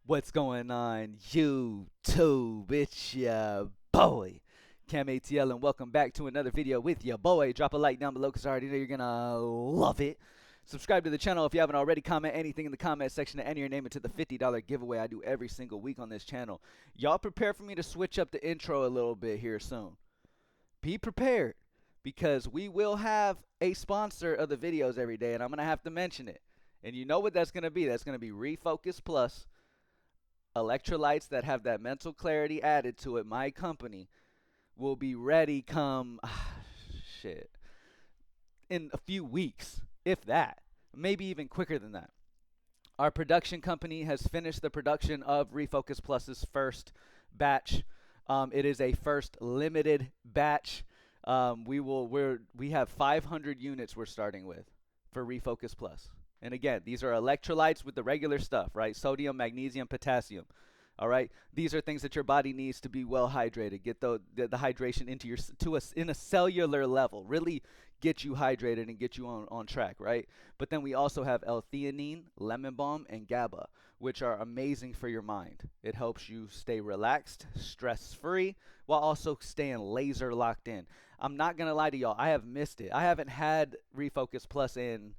What's going on, YouTube? It's your boy, Cam ATL, and welcome back to another video with your boy. Drop a like down below because I already know you're going to love it. Subscribe to the channel if you haven't already. Comment anything in the comment section to enter your name into the $50 giveaway I do every single week on this channel. Y'all prepare for me to switch up the intro a little bit here soon. Be prepared because we will have a sponsor of the videos every day, and I'm going to have to mention it. And you know what that's going to be. That's going to be Refocus Plus. Electrolytes that have that mental clarity added to it. My company will be ready come shit in a few weeks, if that, maybe even quicker than that. Our production company has finished the production of Refocus Plus's first batch. It is a first limited batch. We have 500 units we're starting with for Refocus Plus. And again, these are electrolytes with the regular stuff, right? Sodium, magnesium, potassium. All right, these are things that your body needs to be well hydrated. Get the hydration into your in a cellular level. Really get you hydrated and get you on track, right? But then we also have L-theanine, lemon balm, and GABA, which are amazing for your mind. It helps you stay relaxed, stress-free, while also staying laser locked in. I'm not gonna lie to y'all, I have missed it. I haven't had Refocus Plus in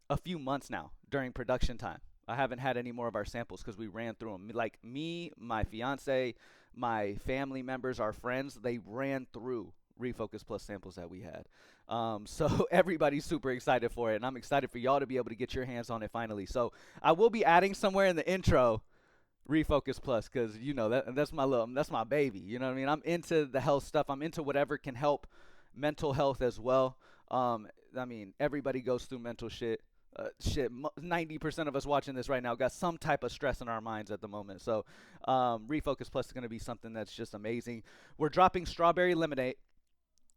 a few months now during production time. I haven't had any more of our samples because we ran through them. Like me, my fiance, my family members, our friends, they ran through Refocus Plus samples that we had. So everybody's super excited for it, and I'm excited for y'all to be able to get your hands on it finally. So I will be adding somewhere in the intro Refocus Plus because you know that's my baby. You know what I mean? I'm into the health stuff. I'm into whatever can help mental health as well. I mean, everybody goes through mental shit. 90% of us watching this right now got some type of stress in our minds at the moment. So Refocus Plus is going to be something that's just amazing. We're dropping strawberry lemonade.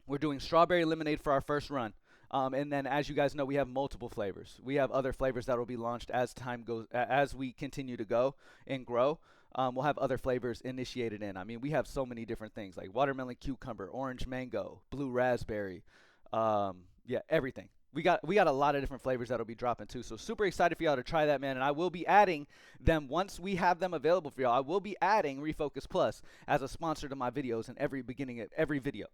We're doing strawberry lemonade for our first run. And then, as you guys know, we have multiple flavors. We have other flavors that will be launched as time goes, as we continue to go and grow. We'll have other flavors initiated in. I mean, we have so many different things like watermelon cucumber, orange mango, blue raspberry. Yeah, everything. We got a lot of different flavors that'll be dropping too. So super excited for y'all to try that, man. And I will be adding them once we have them available for y'all. I will be adding Refocus Plus as a sponsor to my videos in every beginning of every video.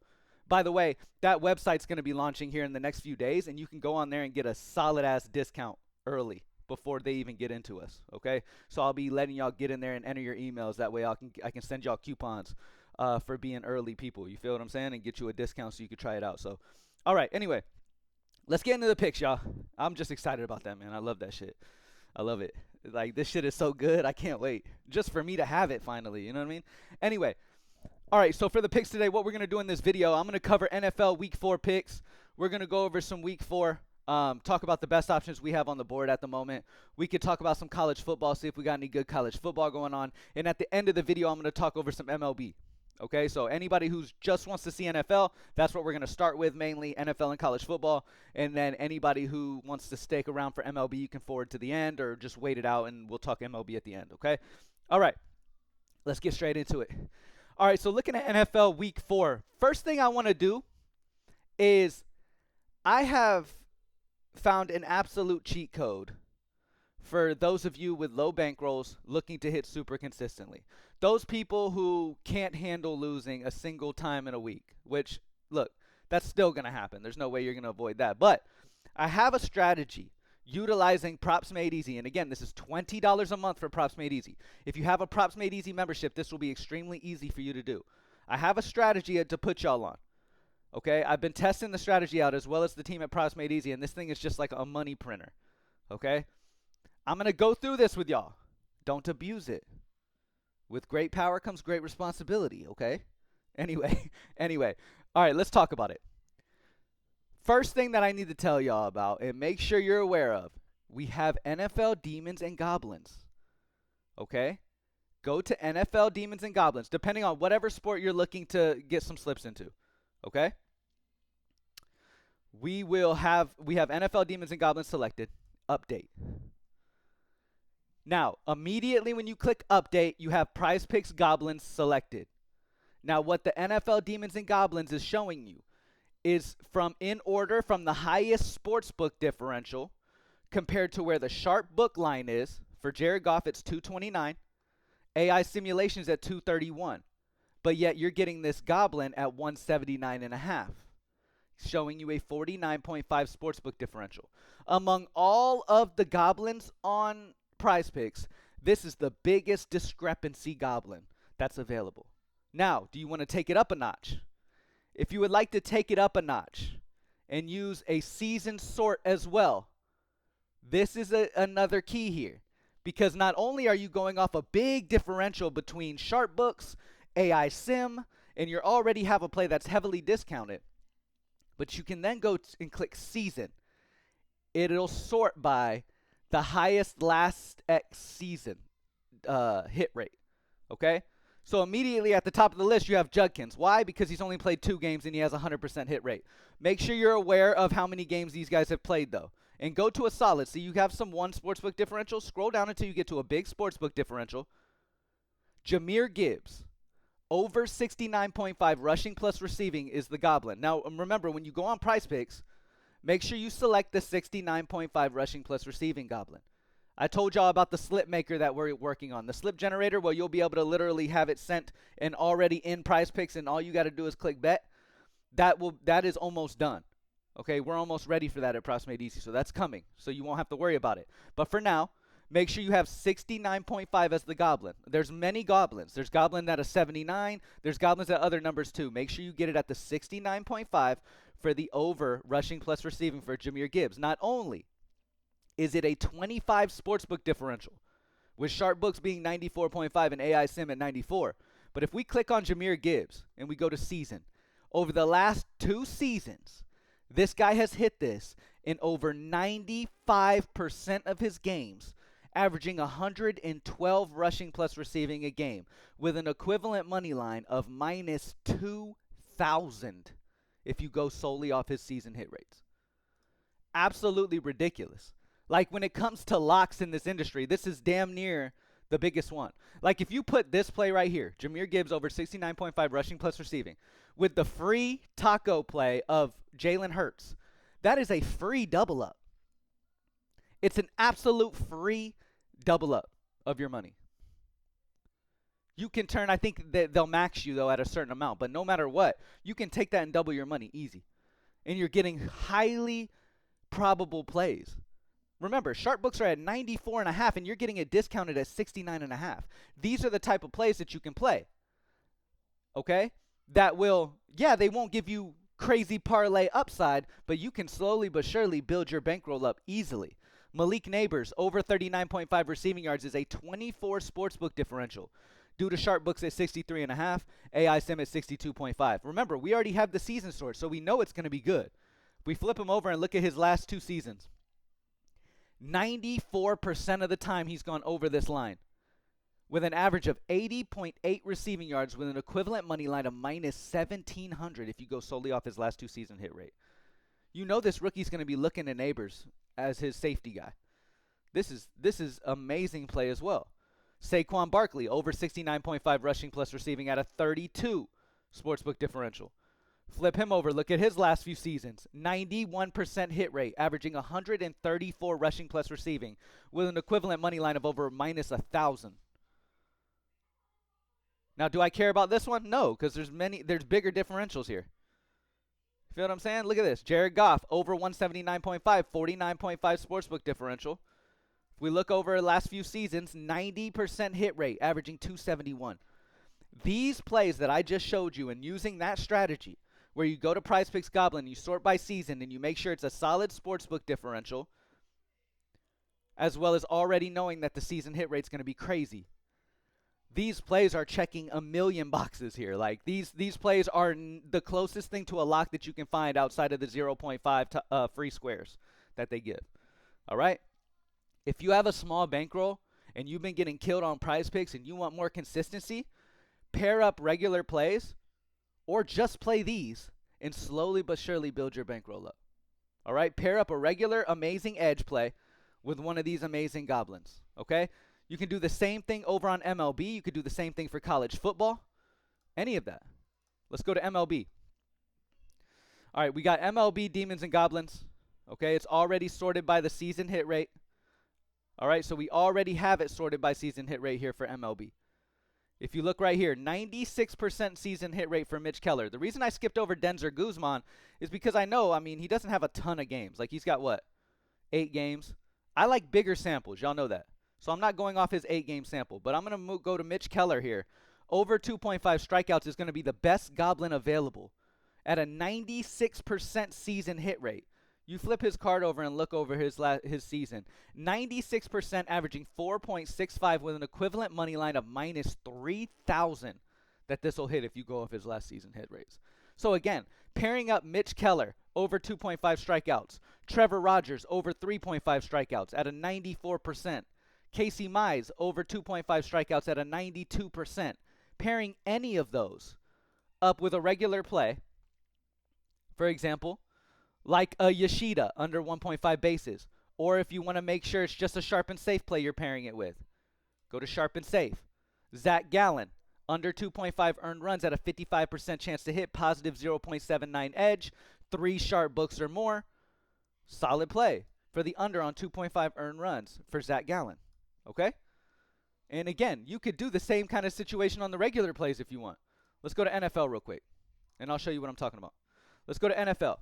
By the way, that website's going to be launching here in the next few days, and you can go on there and get a solid ass discount early before they even get into us. Okay, so I'll be letting y'all get in there and enter your emails. That way I can send y'all coupons for being early people. You feel what I'm saying? And get you a discount so you can try it out. So, all right. Anyway, let's get into the picks, y'all. I'm just excited about that, man. I love that shit. I love it. Like, this shit is so good. I can't wait just for me to have it finally. You know what I mean? Anyway. All right, so for the picks today, what we're going to do in this video, I'm going to cover NFL Week 4 picks. We're going to go over some Week 4, talk about the best options we have on the board at the moment. We could talk about some college football, see if we got any good college football going on. And at the end of the video, I'm going to talk over some MLB. Okay, so anybody who just wants to see NFL, that's what we're going to start with, mainly NFL and college football. And then anybody who wants to stick around for MLB, you can forward to the end or just wait it out, and we'll talk MLB at the end, okay? All right, let's get straight into it. All right, so looking at NFL Week 4, first thing I want to do is I have found an absolute cheat code for those of you with low bankrolls looking to hit super consistently. Those people who can't handle losing a single time in a week, which, look, that's still going to happen. There's no way you're going to avoid that. But I have a strategy utilizing Props Made Easy. And again, this is $20 a month for Props Made Easy. If you have a Props Made Easy membership, this will be extremely easy for you to do. I have a strategy to put y'all on. Okay, I've been testing the strategy out as well as the team at Props Made Easy, and this thing is just like a money printer. Okay, I'm going to go through this with y'all. Don't abuse it. With great power comes great responsibility, okay? Anyway. All right, let's talk about it. First thing that I need to tell y'all about, and make sure you're aware of, we have NFL Demons and Goblins. Okay? Go to NFL Demons and Goblins, depending on whatever sport you're looking to get some slips into. Okay? We have NFL Demons and Goblins selected. Update. Now, immediately when you click update, you have PrizePicks Goblins selected. Now, what the NFL Demons and Goblins is showing you is in order from the highest sportsbook differential compared to where the sharp book line is. For Jared Goff, it's 229. AI simulations at 231. But yet you're getting this goblin at 179.5, showing you a 49.5 sportsbook differential. Among all of the goblins on PrizePicks, this is the biggest discrepancy goblin that's available. Now, do you want to take it up a notch? If you would like to take it up a notch and use a season sort as well, this is another key here. Because not only are you going off a big differential between sharp books, AI sim, and you already have a play that's heavily discounted, but you can then go and click season. It'll sort by the highest last X season hit rate. Okay? So immediately at the top of the list, you have Judkins. Why? Because he's only played 2 games and he has a 100% hit rate. Make sure you're aware of how many games these guys have played, though. And go to a solid. So you have some one sportsbook differential. Scroll down until you get to a big sportsbook differential. Jahmyr Gibbs, over 69.5 rushing plus receiving is the goblin. Now, remember, when you go on PrizePicks, make sure you select the 69.5 rushing plus receiving goblin. I told y'all about the slip maker that we're working on. The slip generator, well, you'll be able to literally have it sent and already in PrizePicks, and all you got to do is click bet. That is almost done. Okay, we're almost ready for that at Approximate Easy, so that's coming. So you won't have to worry about it. But for now, make sure you have 69.5 as the goblin. There's many goblins. There's goblin at a 79. There's goblins at other numbers too. Make sure you get it at the 69.5 for the over rushing plus receiving for Jahmyr Gibbs. Not only is it a 25 sportsbook differential, with sharp books being 94.5 and AI sim at 94, but if we click on Jahmyr Gibbs and we go to season, over the last 2 seasons, this guy has hit this in over 95% of his games, averaging 112 rushing plus receiving a game, with an equivalent money line of minus 2,000 if you go solely off his season hit rates. Absolutely ridiculous. Like, when it comes to locks in this industry, this is damn near the biggest one. Like, if you put this play right here, Jahmyr Gibbs over 69.5 rushing plus receiving, with the free taco play of Jalen Hurts, that is a free double up. It's an absolute free double up of your money. You can turn, I think that they'll max you, though, at a certain amount. But no matter what, you can take that and double your money easy. And you're getting highly probable plays. Remember, sharp books are at 94.5, and you're getting it discounted at 69.5. These are the type of plays that you can play. Okay? That will, yeah, they won't give you crazy parlay upside, but you can slowly but surely build your bankroll up easily. Malik Neighbors, over 39.5 receiving yards, is a 24 sportsbook differential, due to sharp books at 63.5, AI sim at 62.5. Remember, we already have the season sort, so we know it's going to be good. If we flip him over and look at his last 2 seasons, 94% of the time he's gone over this line, with an average of 80.8 receiving yards, with an equivalent money line of minus 1,700 if you go solely off his last 2 season hit rate. You know this rookie's going to be looking at Neighbors as his safety guy. This is amazing play as well. Saquon Barkley, over 69.5 rushing plus receiving at a 32 sportsbook differential. Flip him over. Look at his last few seasons. 91% hit rate, averaging 134 rushing plus receiving, with an equivalent money line of over minus 1,000. Now, do I care about this one? No, because there's bigger differentials here. You feel what I'm saying? Look at this. Jared Goff, over 179.5, 49.5 sportsbook differential. If we look over the last few seasons, 90% hit rate, averaging 271. These plays that I just showed you, and using that strategy, where you go to PrizePicks Goblin, you sort by season, and you make sure it's a solid sportsbook differential, as well as already knowing that the season hit rate's going to be crazy. These plays are checking a million boxes here. Like, these plays are the closest thing to a lock that you can find outside of the 0.5 free squares that they give. All right? If you have a small bankroll and you've been getting killed on PrizePicks and you want more consistency, pair up regular plays or just play these and slowly but surely build your bankroll up. All right? Pair up a regular amazing edge play with one of these amazing goblins. Okay? You can do the same thing over on MLB. You could do the same thing for college football. Any of that. Let's go to MLB. All right, we got MLB Demons and Goblins. Okay, it's already sorted by the season hit rate. All right, so we already have it sorted by season hit rate here for MLB. If you look right here, 96% season hit rate for Mitch Keller. The reason I skipped over Denzer Guzman is because I know, I mean, he doesn't have a ton of games. Like, he's got what? 8 games? I like bigger samples. Y'all know that. So I'm not going off his 8-game sample, but I'm going to go to Mitch Keller here. Over 2.5 strikeouts is going to be the best Goblin available at a 96% season hit rate. You flip his card over and look over his season. 96% averaging 4.65 with an equivalent money line of minus 3,000 that this will hit if you go off his last season hit rates. So again, pairing up Mitch Keller over 2.5 strikeouts. Trevor Rogers over 3.5 strikeouts at a 94%. Casey Mize over 2.5 strikeouts at a 92%. Pairing any of those up with a regular play, for example, like a Yoshida under 1.5 bases, or if you want to make sure it's just a sharp and safe play you're pairing it with, go to sharp and safe. Zach Gallen under 2.5 earned runs at a 55% chance to hit, positive 0.79 edge, 3 sharp books or more. Solid play for the under on 2.5 earned runs for Zach Gallen. Okay? And again, you could do the same kind of situation on the regular plays if you want. Let's go to NFL real quick, and I'll show you what I'm talking about. Let's go to NFL.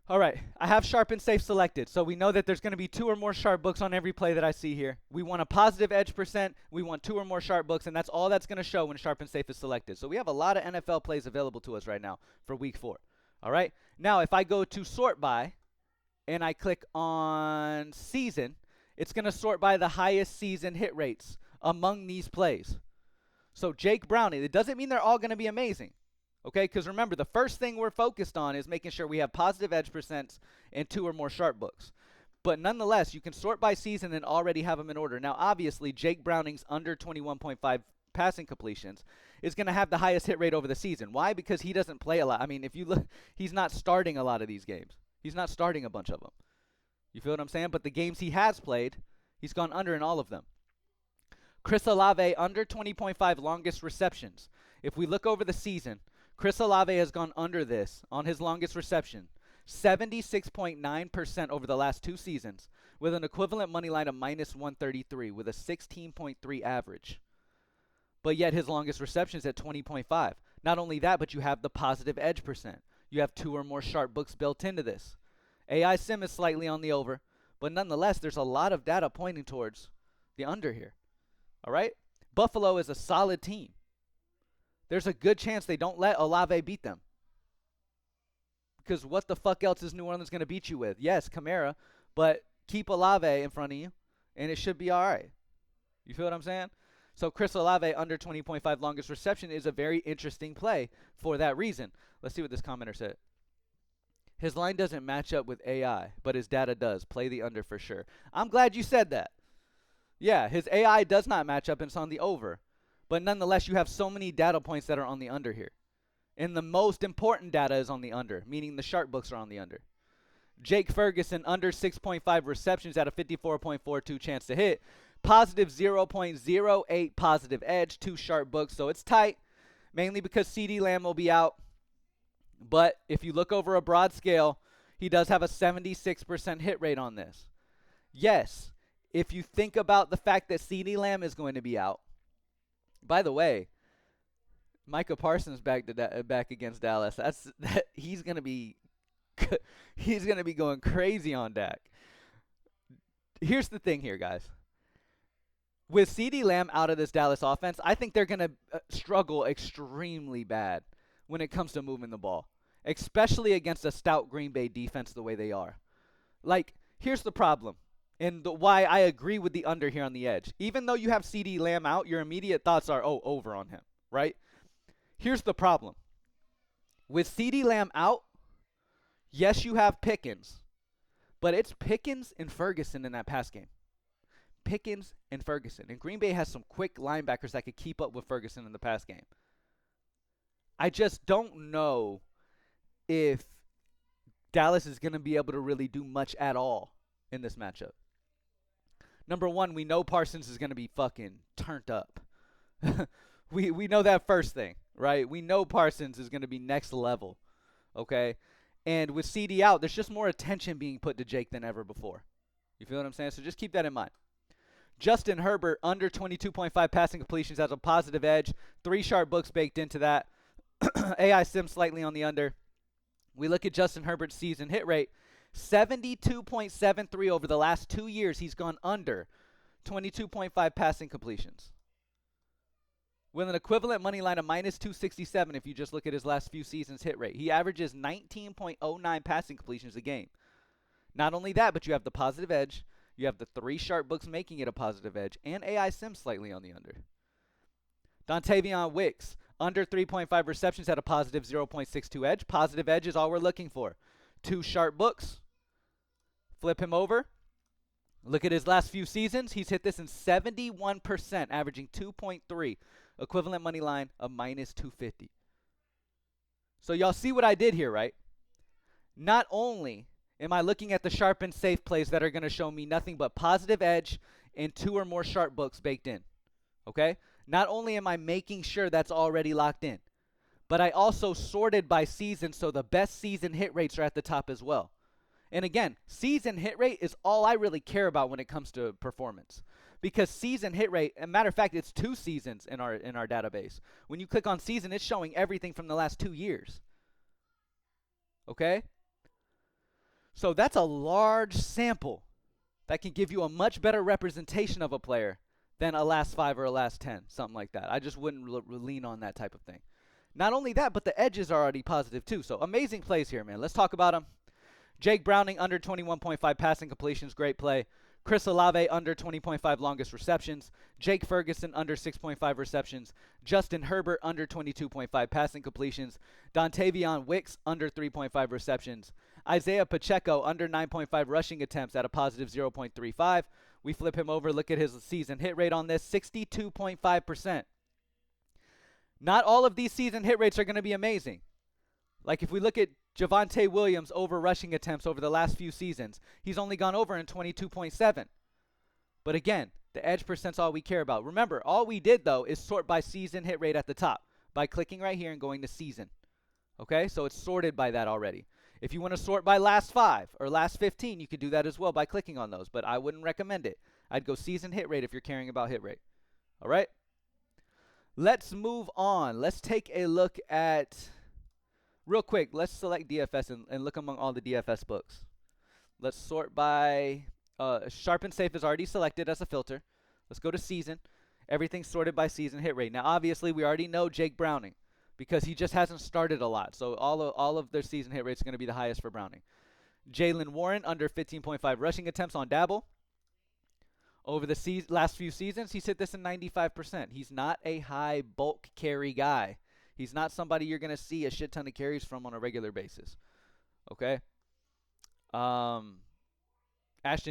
All right, I have sharp and safe selected, so we know that there's going to be 2 or more sharp books on every play that I see here. We want a positive edge percent. We want 2 or more sharp books, and that's all that's going to show when sharp and safe is selected. So we have a lot of NFL plays available to us right now for week 4. All right, now if I go to sort by and I click on season, it's going to sort by the highest season hit rates among these plays. So Jake Browning, it doesn't mean they're all going to be amazing. Okay, because remember, the first thing we're focused on is making sure we have positive edge percents and 2 or more sharp books. But nonetheless, you can sort by season and already have them in order. Now, obviously, Jake Browning's under 21.5 passing completions is going to have the highest hit rate over the season. Why? Because he doesn't play a lot. I mean, if you look, he's not starting a lot of these games. He's not starting a bunch of them. You feel what I'm saying? But the games he has played, he's gone under in all of them. Chris Olave, under 20.5 longest receptions. If we look over the season, Chris Olave has gone under this on his longest reception, 76.9% over the last 2 seasons, with an equivalent money line of minus 133 with a 16.3 average. But yet his longest reception is at 20.5. Not only that, but you have the positive edge percent. You have 2 or more sharp books built into this. AI Sim is slightly on the over, but nonetheless, there's a lot of data pointing towards the under here. All right? Buffalo is a solid team. There's a good chance they don't let Olave beat them. Because what the fuck else is New Orleans going to beat you with? Yes, Kamara, but keep Olave in front of you, and it should be all right. You feel what I'm saying? So Chris Olave, under 20.5 longest reception, is a very interesting play for that reason. Let's see what this commenter said. His line doesn't match up with AI, but his data does. Play the under for sure. I'm glad you said that. Yeah, his AI does not match up, and it's on the over. But nonetheless, you have so many data points that are on the under here. And the most important data is on the under, meaning the sharp books are on the under. Jake Ferguson, under 6.5 receptions at a 54.42 chance to hit. Positive 0.08 positive edge, 2 sharp books, so it's tight, mainly because CeeDee Lamb will be out. But if you look over a broad scale, he does have a 76% hit rate on this. Yes, if you think about the fact that CeeDee Lamb is going to be out. By the way, Micah Parsons back against Dallas. He's gonna be going crazy on Dak. Here's the thing here, guys. With CeeDee Lamb out of this Dallas offense, I think they're gonna struggle extremely bad when it comes to moving the ball, especially against a stout Green Bay defense the way they are. Like, here's the problem. And why I agree with the under here on the edge. Even though you have CeeDee Lamb out, your immediate thoughts are, oh, over on him, right? Here's the problem. With CeeDee Lamb out, yes, you have Pickens, but it's Pickens and Ferguson in that pass game. Pickens and Ferguson. And Green Bay has some quick linebackers that could keep up with Ferguson in the pass game. I just don't know if Dallas is going to be able to really do much at all in this matchup. Number one, we know Parsons is going to be fucking turned up. we know that first thing, right? We know Parsons is going to be next level, okay? And with CD out, there's just more attention being put to Jake than ever before. You feel what I'm saying? So just keep that in mind. Justin Herbert, under 22.5 passing completions, has a positive edge. 3 sharp books baked into that. AI Sim slightly on the under. We look at Justin Herbert's season hit rate. 72.73 over the last 2 years. He's gone under 22.5 passing completions, with an equivalent money line of minus 267 if you just look at his last few seasons hit rate. He averages 19.09 passing completions a game. Not only that, but you have the positive edge. You have the 3 sharp books making it a positive edge, and AI Sim slightly on the under. Dontavion Wicks, under 3.5 receptions at a positive 0.62 edge. Positive edge is all we're looking for. 2 sharp books. Flip him over. Look at his last few seasons. He's hit this in 71%, averaging 2.3. Equivalent money line of minus 250. So y'all see what I did here, right? Not only am I looking at the sharp and safe plays that are going to show me nothing but positive edge and 2 or more sharp books baked in, okay? Not only am I making sure that's already locked in, but I also sorted by season so the best season hit rates are at the top as well. And again, season hit rate is all I really care about when it comes to performance. Because season hit rate, as a matter of fact, it's 2 seasons in our database. When you click on season, it's showing everything from the last 2 years. Okay? So that's a large sample that can give you a much better representation of a player than a last 5 or a last 10, something like that. I just wouldn't lean on that type of thing. Not only that, but the edges are already positive too. So amazing plays here, man. Let's talk about them. Jake Browning, under 21.5 passing completions, great play. Chris Olave, under 20.5 longest receptions. Jake Ferguson, under 6.5 receptions. Justin Herbert, under 22.5 passing completions. Dontavion Wicks, under 3.5 receptions. Isaiah Pacheco, under 9.5 rushing attempts at a positive 0.35. We flip him over, look at his season hit rate on this, 62.5%. Not all of these season hit rates are going to be amazing. Like if we look at Javonte Williams over rushing attempts over the last few seasons, he's only gone over in 22.7. But again, the edge percent's all we care about. Remember, all we did, though, is sort by season hit rate at the top by clicking right here and going to season. Okay, so it's sorted by that already. If you want to sort by last 5 or last 15, you could do that as well by clicking on those, but I wouldn't recommend it. I'd go season hit rate if you're caring about hit rate. All right? Let's move on. Let's take a look at, real quick, let's select DFS and look among all the DFS books. Let's sort by, sharp and safe is already selected as a filter. Let's go to season. Everything's sorted by season hit rate. Now, obviously, we already know Jake Browning because he just hasn't started a lot. So all of their season hit rates are going to be the highest for Browning. Jaylen Warren, under 15.5 rushing attempts on Dabble. Over the last few seasons, he's hit this in 95%. He's not a high bulk carry guy. He's not somebody you're going to see a shit ton of carries from on a regular basis. Okay? Ashton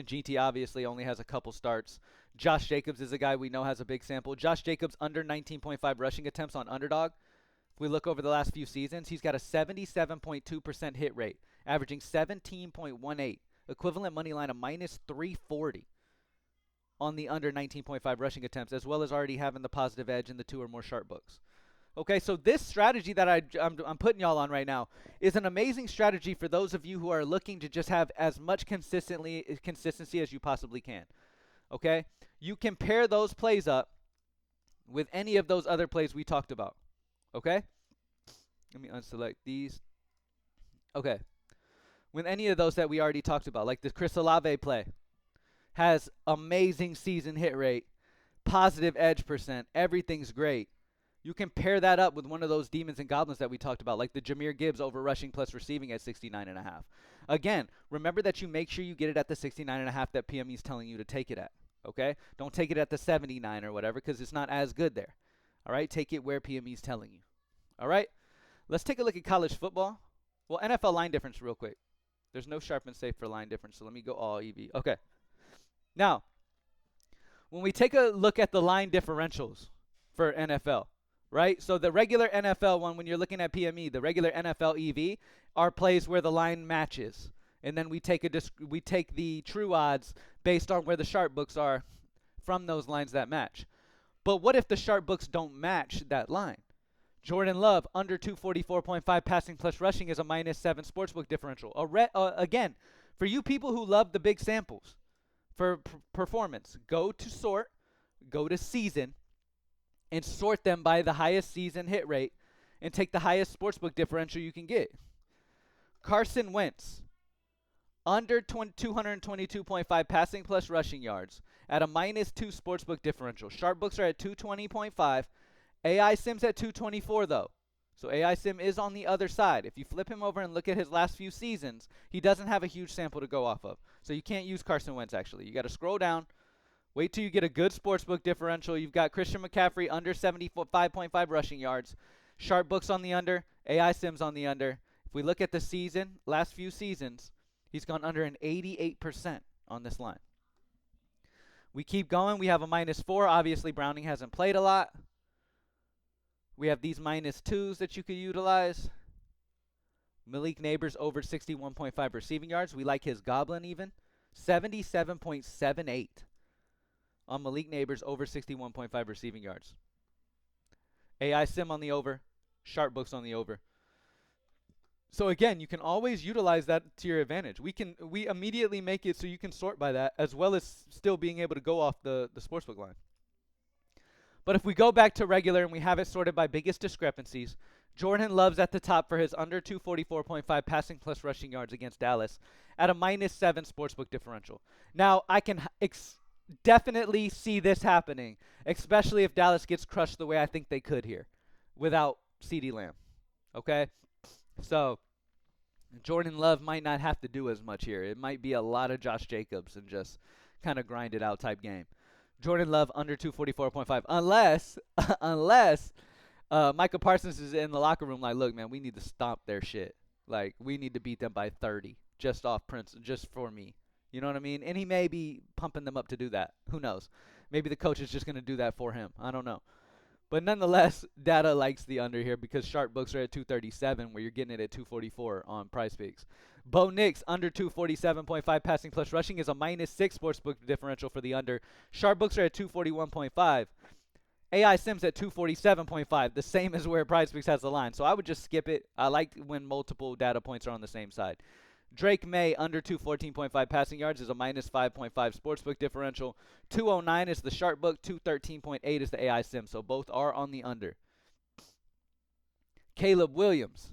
GT obviously only has a couple starts. Josh Jacobs is a guy we know has a big sample. Josh Jacobs, under 19.5 rushing attempts on Underdog. If we look over the last few seasons, he's got a 77.2% hit rate, averaging 17.18. Equivalent money line of minus 340 on the under 19.5 rushing attempts, as well as already having the positive edge in the 2 or more sharp books. Okay, so this strategy that I'm putting y'all on right now is an amazing strategy for those of you who are looking to just have as much consistency as you possibly can. Okay? You can pair those plays up with any of those other plays we talked about. Okay? Let me unselect these. Okay. With any of those that we already talked about, like the Chris Olave play, has amazing season hit rate, positive edge percent, everything's great. You can pair that up with one of those demons and goblins that we talked about, like the Jahmyr Gibbs over rushing plus receiving at 69.5. Again, remember that you make sure you get it at the 69.5 that PME is telling you to take it at. Okay? Don't take it at the 79 or whatever because it's not as good there. All right? Take it where PME is telling you. All right? Let's take a look at college football. Well, NFL line difference real quick. There's no sharp and safe for line difference, so let me go all EV. Okay. Now, when we take a look at the line differentials for NFL, right? So the regular NFL one, when you're looking at PME, the regular NFL EV are plays where the line matches. And then we take the true odds based on where the sharp books are from those lines that match. But what if the sharp books don't match that line? Jordan Love, under 244.5 passing plus rushing is a minus 7 sportsbook differential. Again, for you people who love the big samples, for performance. Go to sort, go to season, and sort them by the highest season hit rate and take the highest sportsbook differential you can get. Carson Wentz, under 222.5 passing plus rushing yards at a -2 sportsbook differential. Sharp books are at 220.5. AI Sim's at 224 though. So AI Sim is on the other side. If you flip him over and look at his last few seasons, he doesn't have a huge sample to go off of. So you can't use Carson Wentz actually. You got to scroll down. Wait till you get a good sportsbook differential. You've got Christian McCaffrey under 75.5 rushing yards. Sharp books on the under. AI Sims on the under. If we look at the season, last few seasons, he's gone under an 88% on this line. We keep going. We have a -4. Obviously, Browning hasn't played a lot. We have these -2s that you could utilize. Malik Neighbors over 61.5 receiving yards. We like his goblin even. 77.78 on Malik Neighbors over 61.5 receiving yards. AI Sim on the over. Sharp books on the over. So again, you can always utilize that to your advantage. We immediately make it so you can sort by that, as well as still being able to go off the sportsbook line. But if we go back to regular and we have it sorted by biggest discrepancies, Jordan Love's at the top for his under 244.5 passing plus rushing yards against Dallas at a -7 sportsbook differential. Now, I can definitely see this happening, especially if Dallas gets crushed the way I think they could here without CeeDee Lamb. Okay? So, Jordan Love might not have to do as much here. It might be a lot of Josh Jacobs and just kind of grind it out type game. Jordan Love under 244.5, unless Micah Parsons is in the locker room like, look, man, we need to stomp their shit. Like, we need to beat them by 30 just off Prince, just for me. You know what I mean? And he may be pumping them up to do that. Who knows? Maybe the coach is just going to do that for him. I don't know. But nonetheless, data likes the under here because sharp books are at 237, where you're getting it at 244 on PrizePicks. Bo Nix under 247.5 passing plus rushing is a -6 sportsbook differential for the under. Sharp books are at 241.5. AI Sims at 247.5, the same as where PrizePicks has the line. So I would just skip it. I like when multiple data points are on the same side. Drake May under 214.5 passing yards is a -5.5 sportsbook differential. 209 is the sharp book. 213.8 is the AI Sim. So both are on the under. Caleb Williams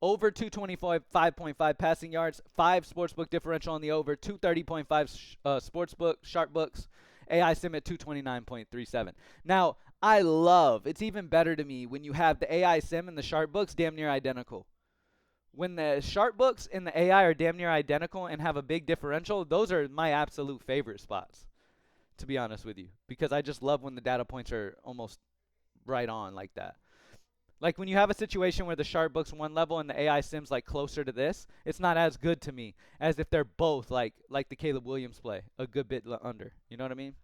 over 225.5 passing yards. 5 sportsbook differential on the over. 230.5 sportsbook sharp books. AI Sim at 229.37. Now, I love, it's even better to me when you have the AI Sim and the sharp books damn near identical. When the sharp books and the AI are damn near identical and have a big differential, those are my absolute favorite spots, to be honest with you, because I just love when the data points are almost right on like that. Like when you have a situation where the sharp books one level and the AI Sims like closer to this, it's not as good to me as if they're both like the Caleb Williams play, a good bit under. You know what I mean?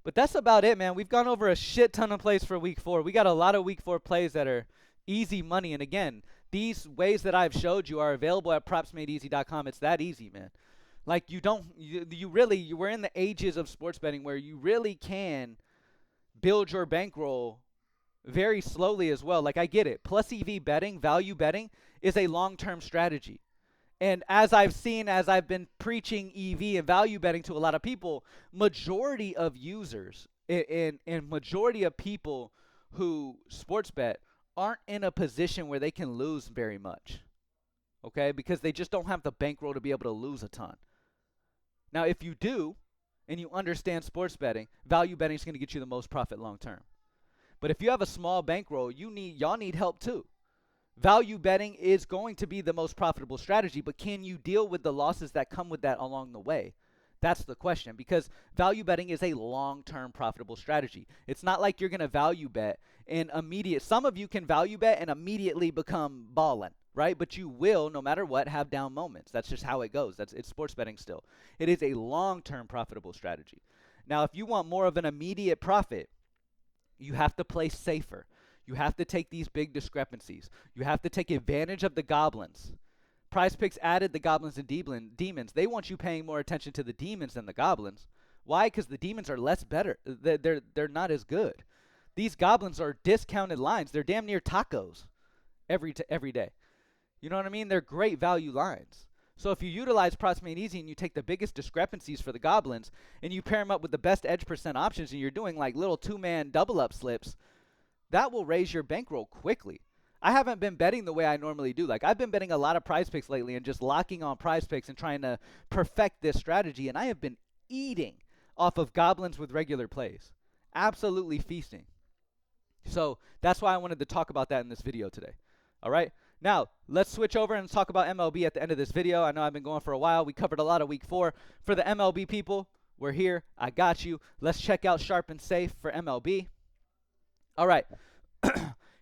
But that's about it, man. We've gone over a shit ton of plays for Week 4. We got a lot of Week 4 plays that are easy money. And again, these ways that I've showed you are available at propsmadeeasy.com. It's that easy, man. Like we're in the ages of sports betting where you really can build your bankroll very slowly as well. Like I get it. Plus EV betting, value betting is a long-term strategy. And as I've been preaching EV and value betting to a lot of people, majority of users and majority of people who sports bet aren't in a position where they can lose very much, okay? Because they just don't have the bankroll to be able to lose a ton. Now, if you do and you understand sports betting, value betting is going to get you the most profit long term. But if you have a small bankroll, y'all need help too. Value betting is going to be the most profitable strategy, but can you deal with the losses that come with that along the way? That's the question, because value betting is a long-term profitable strategy. It's not like you're going to value bet and some of you can value bet and immediately become ballin', right? But you will, no matter what, have down moments. That's just how it goes. It's sports betting still. It is a long-term profitable strategy. Now, if you want more of an immediate profit, you have to play safer. You have to take these big discrepancies. You have to take advantage of the goblins. PrizePicks added the goblins and demons. They want you paying more attention to the demons than the goblins. Why? Because the demons are less better. They're not as good. These goblins are discounted lines. They're damn near tacos every day. You know what I mean? They're great value lines. So if you utilize props made easy and you take the biggest discrepancies for the Goblins and you pair them up with the best edge percent options and you're doing like little two-man double-up slips, that will raise your bankroll quickly. I haven't been betting the way I normally do. Like, I've been betting a lot of PrizePicks lately and just locking on PrizePicks and trying to perfect this strategy, and I have been eating off of Goblins with regular plays. Absolutely feasting. So that's why I wanted to talk about that in this video today. All right? Now, let's switch over and talk about MLB at the end of this video. I know I've been going for a while. We covered a lot of week 4. For the MLB people, we're here. I got you. Let's check out Sharp and Safe for MLB. All right.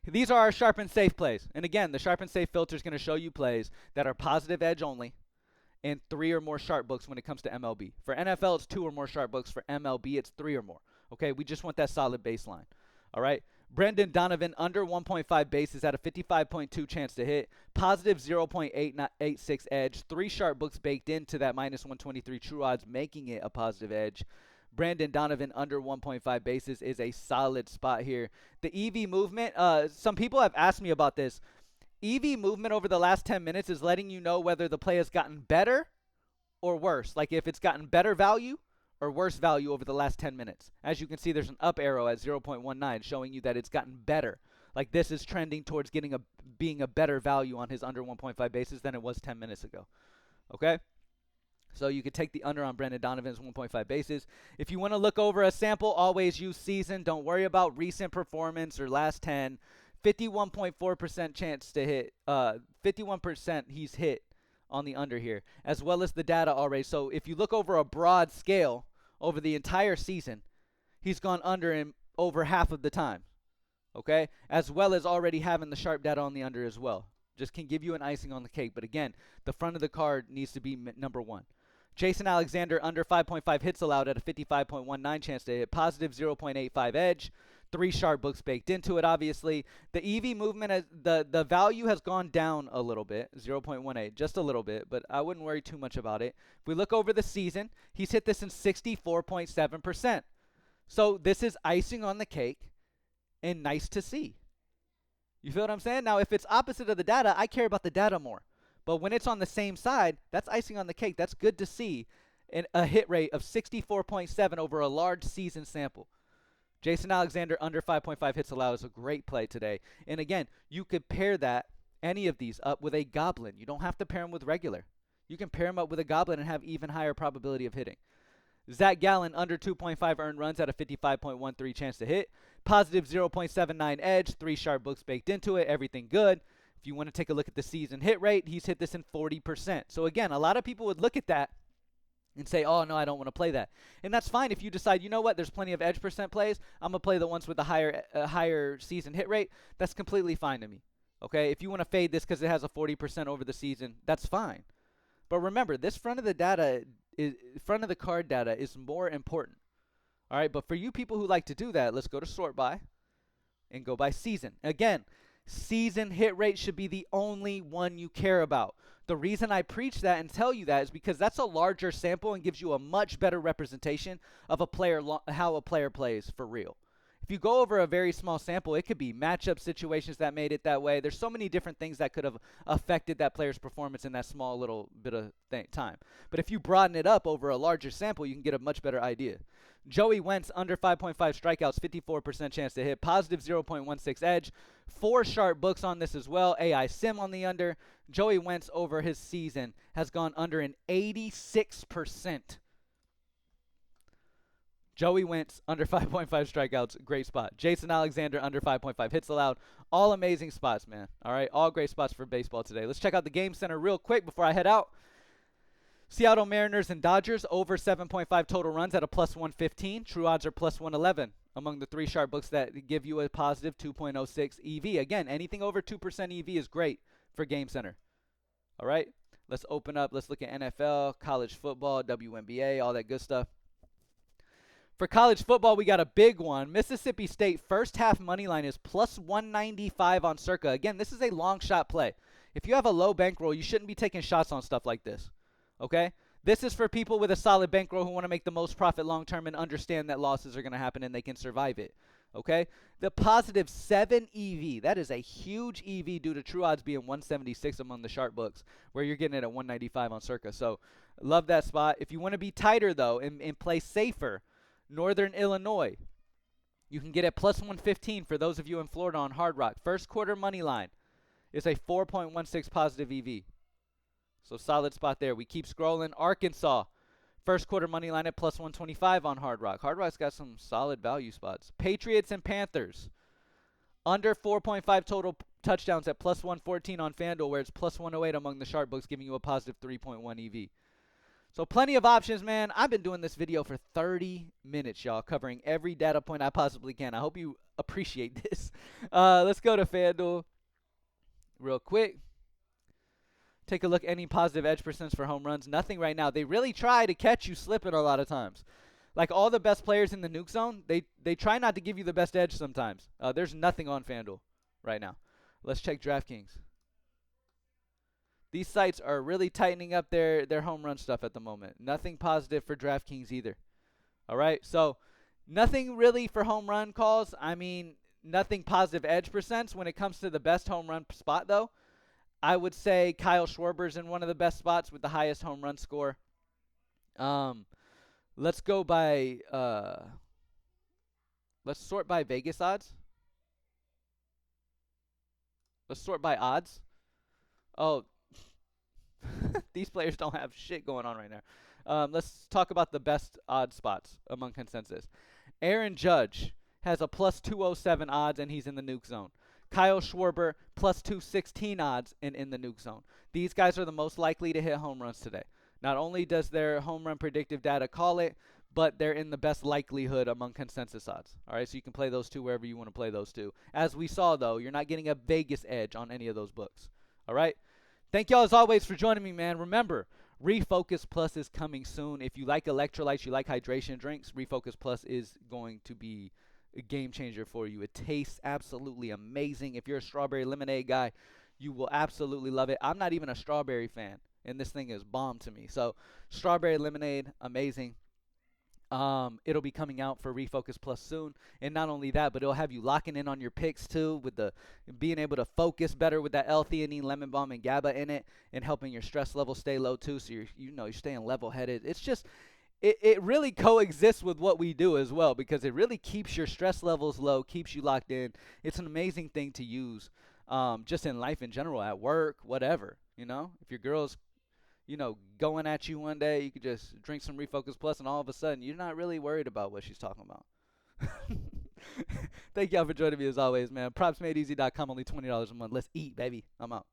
These are our Sharp and Safe plays. And again, the Sharp and Safe filter is going to show you plays that are positive edge only and 3 or more sharp books when it comes to MLB. For NFL, it's 2 or more sharp books. For MLB, it's 3 or more. Okay, we just want that solid baseline. All right. Brendan Donovan under 1.5 bases at a 55.2 chance to hit. Positive 0.886 edge. 3 sharp books baked into that minus 123 true odds, making it a positive edge. Brandon Donovan under 1.5 bases is a solid spot here. The EV movement, some people have asked me about this. EV movement over the last 10 minutes is letting you know whether the play has gotten better or worse. Like if it's gotten better value or worse value over the last 10 minutes. As you can see, there's an up arrow at 0.19 showing you that it's gotten better. Like this is trending towards being a better value on his under 1.5 bases than it was 10 minutes ago. Okay? So you could take the under on Brendan Donovan's 1.5 bases. If you want to look over a sample, always use season. Don't worry about recent performance or last 10. 51.4% chance to hit. 51% he's hit on the under here, as well as the data already. So if you look over a broad scale over the entire season, he's gone under in over half of the time. Okay? As well as already having the sharp data on the under as well. Just can give you an icing on the cake. But again, the front of the card needs to be number 1. Jason Alexander under 5.5 hits allowed at a 55.19 chance to hit. Positive 0.85 edge. 3 sharp books baked into it, obviously. The EV movement, the value has gone down a little bit, 0.18, just a little bit, but I wouldn't worry too much about it. If we look over the season, he's hit this in 64.7%. So this is icing on the cake and nice to see. You feel what I'm saying? Now, if it's opposite of the data, I care about the data more. But when it's on the same side, that's icing on the cake. That's good to see. And a hit rate of 64.7 over a large season sample. Jason Alexander under 5.5 hits allowed is a great play today. And again, you could pair that, any of these, up with a Goblin. You don't have to pair them with regular. You can pair them up with a Goblin and have even higher probability of hitting. Zach Gallen under 2.5 earned runs at a 55.13 chance to hit. Positive 0.79 edge, 3 sharp books baked into it, everything good. If you want to take a look at the season hit rate, he's hit this in 40%. So again, a lot of people would look at that and say, oh, no, I don't want to play that. And that's fine if you decide, you know what, there's plenty of edge percent plays. I'm going to play the ones with the higher season hit rate. That's completely fine to me. Okay, if you want to fade this because it has a 40% over the season, that's fine. But remember, this front of the card data is more important. All right, but for you people who like to do that, let's go to sort by and go by season. Again, season hit rate should be the only one you care about. The reason I preach that and tell you that is because that's a larger sample and gives you a much better representation of a player, how a player plays for real. If you go over a very small sample, it could be matchup situations that made it that way. There's so many different things that could have affected that player's performance in that small little bit of time. But if you broaden it up over a larger sample, you can get a much better idea. Joey Wentz under 5.5 strikeouts, 54% chance to hit, positive 0.16 edge, 4 sharp books on this as well. AI Sim on the under. Joey Wentz over his season has gone under in 86%. Joey Wentz under 5.5 strikeouts, great spot. Jason Alexander under 5.5 hits allowed. All amazing spots, man. All right, all great spots for baseball today. Let's check out the game center real quick before I head out. Seattle Mariners and Dodgers over 7.5 total runs at a plus 115. True odds are plus 111 among the 3 sharp books that give you a positive 2.06 EV. Again, anything over 2% EV is great for Game Center. All right, let's open up. Let's look at NFL, college football, WNBA, all that good stuff. For college football, we got a big one. Mississippi State first half money line is plus 195 on Circa. Again, this is a long shot play. If you have a low bankroll, you shouldn't be taking shots on stuff like this. Okay? This is for people with a solid bankroll who want to make the most profit long term and understand that losses are going to happen and they can survive it. Okay, the positive 7 EV, that is a huge EV due to true odds being 176 among the sharp books, where you're getting it at 195 on Circa. So love that spot. If you want to be tighter though and play safer, Northern Illinois, you can get it plus 115 for those of you in Florida on Hard Rock. First quarter money line is a 4.16 positive EV. So solid spot there. We keep scrolling. Arkansas, first quarter money line at plus 125 on Hard Rock. Hard Rock's got some solid value spots. Patriots and Panthers, under 4.5 total touchdowns at plus 114 on FanDuel, where it's plus 108 among the sharp books, giving you a positive 3.1 EV. So plenty of options, man. I've been doing this video for 30 minutes, y'all, covering every data point I possibly can. I hope you appreciate this. Let's go to FanDuel real quick. Take a look. Any positive edge percents for home runs? Nothing right now. They really try to catch you slipping a lot of times. Like all the best players in the nuke zone, they try not to give you the best edge sometimes. There's nothing on FanDuel right now. Let's check DraftKings. These sites are really tightening up their home run stuff at the moment. Nothing positive for DraftKings either. All right, so nothing really for home run calls. I mean, nothing positive edge percents. When it comes to the best home run spot, though, I would say Kyle Schwarber's in one of the best spots with the highest home run score. Let's go by, let's sort by Vegas odds. Let's sort by odds. Oh, these players don't have shit going on right now. Let's talk about the best odd spots among consensus. Aaron Judge has a plus 207 odds, and he's in the nuke zone. Kyle Schwarber, plus 216 odds and in the nuke zone. These guys are the most likely to hit home runs today. Not only does their home run predictive data call it, but they're in the best likelihood among consensus odds. All right, so you can play those two wherever you want to play those two. As we saw, though, you're not getting a Vegas edge on any of those books. All right? Thank y'all as always for joining me, man. Remember, Refocus Plus is coming soon. If you like electrolytes, you like hydration drinks, Refocus Plus is going to be a game changer for you. It tastes absolutely amazing. If you're a strawberry lemonade guy, you will absolutely love it. I'm not even a strawberry fan, and this thing is bomb to me. So strawberry lemonade, amazing. It'll be coming out for Refocus Plus soon, and not only that, but it'll have you locking in on your picks too, with the being able to focus better with that L-theanine, lemon balm, and GABA in it, and helping your stress level stay low too. So you're staying level-headed. It's just it really coexists with what we do as well, because it really keeps your stress levels low, keeps you locked in. It's an amazing thing to use, just in life in general, at work, whatever. If your girl's going at you one day, you could just drink some Refocus Plus, and all of a sudden, you're not really worried about what she's talking about. Thank y'all for joining me as always, man. PropsMadeEasy.com, only $20 a month. Let's eat, baby. I'm out.